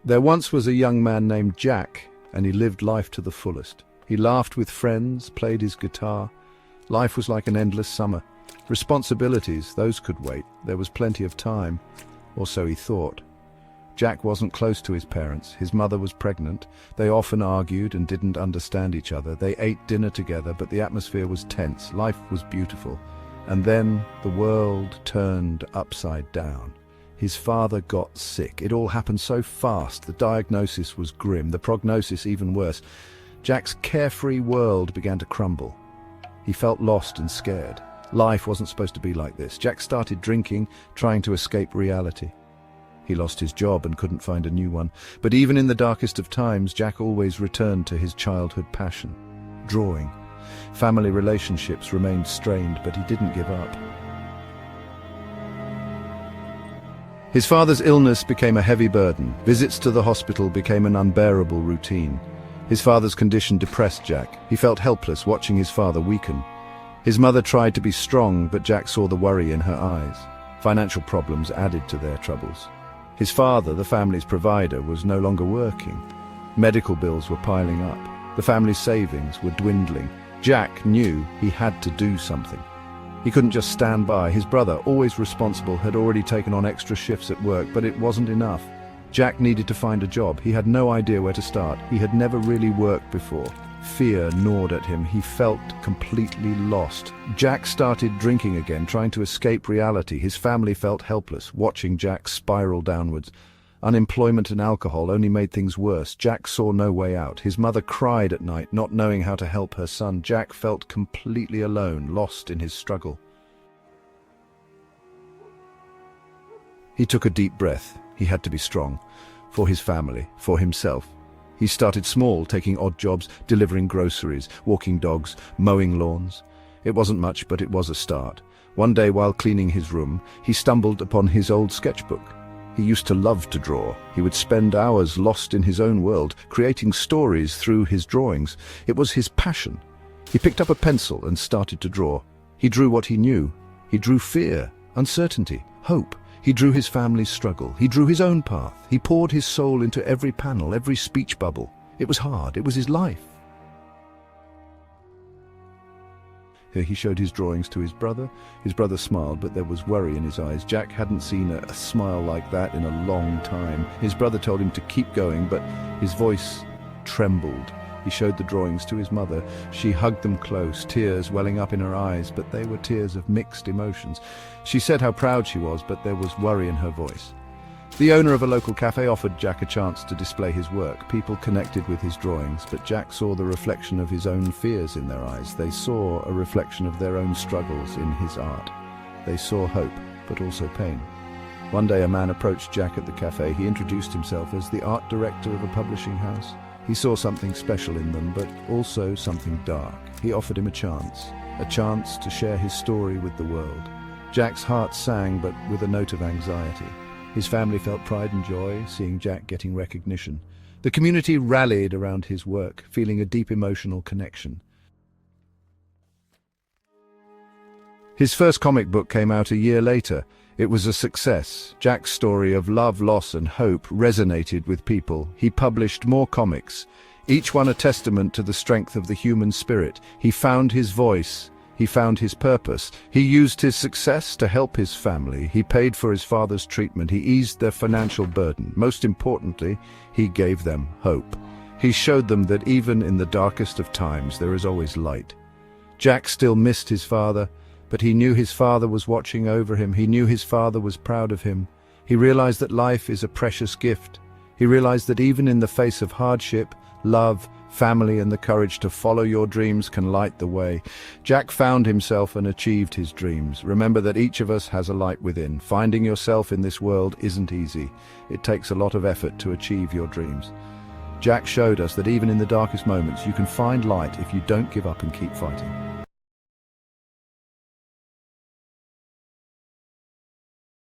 There once was a young man named Jack, and he lived life to the fullest. He laughed with friends, played his guitar. Life was like an endless summer. Responsibilities, those could wait. There was plenty of time, or so he thought. Jack wasn't close to his parents. His mother was pregnant. They often argued and didn't understand each other. They ate dinner together, but the atmosphere was tense. Life was beautiful. And then the world turned upside down. His father got sick. It all happened so fast. The diagnosis was grim, the prognosis even worse. Jack's carefree world began to crumble. He felt lost and scared. Life wasn't supposed to be like this. Jack started drinking, trying to escape reality. He lost his job and couldn't find a new one. But even in the darkest of times, Jack always returned to his childhood passion, drawing. Family relationships remained strained, but he didn't give up. His father's illness became a heavy burden. Visits to the hospital became an unbearable routine. His father's condition depressed Jack. He felt helpless watching his father weaken. His mother tried to be strong, but Jack saw the worry in her eyes. Financial problems added to their troubles. His father, the family's provider, was no longer working. Medical bills were piling up. The family's savings were dwindling. Jack knew he had to do something. He couldn't just stand by. His brother, always responsible, had already taken on extra shifts at work, but it wasn't enough. Jack needed to find a job. He had no idea where to start. He had never really worked before. Fear gnawed at him. He felt completely lost. Jack started drinking again, trying to escape reality. His family felt helpless, watching Jack spiral downwards. Unemployment and alcohol only made things worse. Jack saw no way out. His mother cried at night, not knowing how to help her son. Jack felt completely alone, lost in his struggle. He took a deep breath. He had to be strong. For his family, for himself. He started small, taking odd jobs, delivering groceries, walking dogs, mowing lawns. It wasn't much, but it was a start. One day, while cleaning his room, he stumbled upon his old sketchbook. He used to love to draw. He would spend hours lost in his own world, creating stories through his drawings. It was his passion. He picked up a pencil and started to draw. He drew what he knew. He drew fear, uncertainty, hope. He drew his family's struggle. He drew his own path. He poured his soul into every panel, every speech bubble. It was hard. It was his life. Here he showed his drawings to his brother. His brother smiled, but there was worry in his eyes. Jack hadn't seen a smile like that in a long time. His brother told him to keep going, but his voice trembled. He showed the drawings to his mother. She hugged them close, tears welling up in her eyes, but they were tears of mixed emotions. She said how proud she was, but there was worry in her voice. The owner of a local cafe offered Jack a chance to display his work. People connected with his drawings, but Jack saw the reflection of his own fears in their eyes. They saw a reflection of their own struggles in his art. They saw hope, but also pain. One day a man approached Jack at the cafe. He introduced himself as the art director of a publishing house. He saw something special in them, but also something dark. He offered him a chance to share his story with the world. Jack's heart sang, but with a note of anxiety. His family felt pride and joy, seeing Jack getting recognition. The community rallied around his work, feeling a deep emotional connection. His first comic book came out a year later. It was a success. Jack's story of love, loss, and hope resonated with people. He published more comics, each one a testament to the strength of the human spirit. He found his voice. He found his purpose. He used his success to help his family. He paid for his father's treatment. He eased their financial burden. Most importantly, he gave them hope. He showed them that even in the darkest of times, there is always light. Jack still missed his father, but he knew his father was watching over him. He knew his father was proud of him. He realized that life is a precious gift. He realized that even in the face of hardship, love, family, and the courage to follow your dreams can light the way. Jack found himself and achieved his dreams. Remember that each of us has a light within. Finding yourself in this world isn't easy. It takes a lot of effort to achieve your dreams. Jack showed us that even in the darkest moments, you can find light if you don't give up and keep fighting.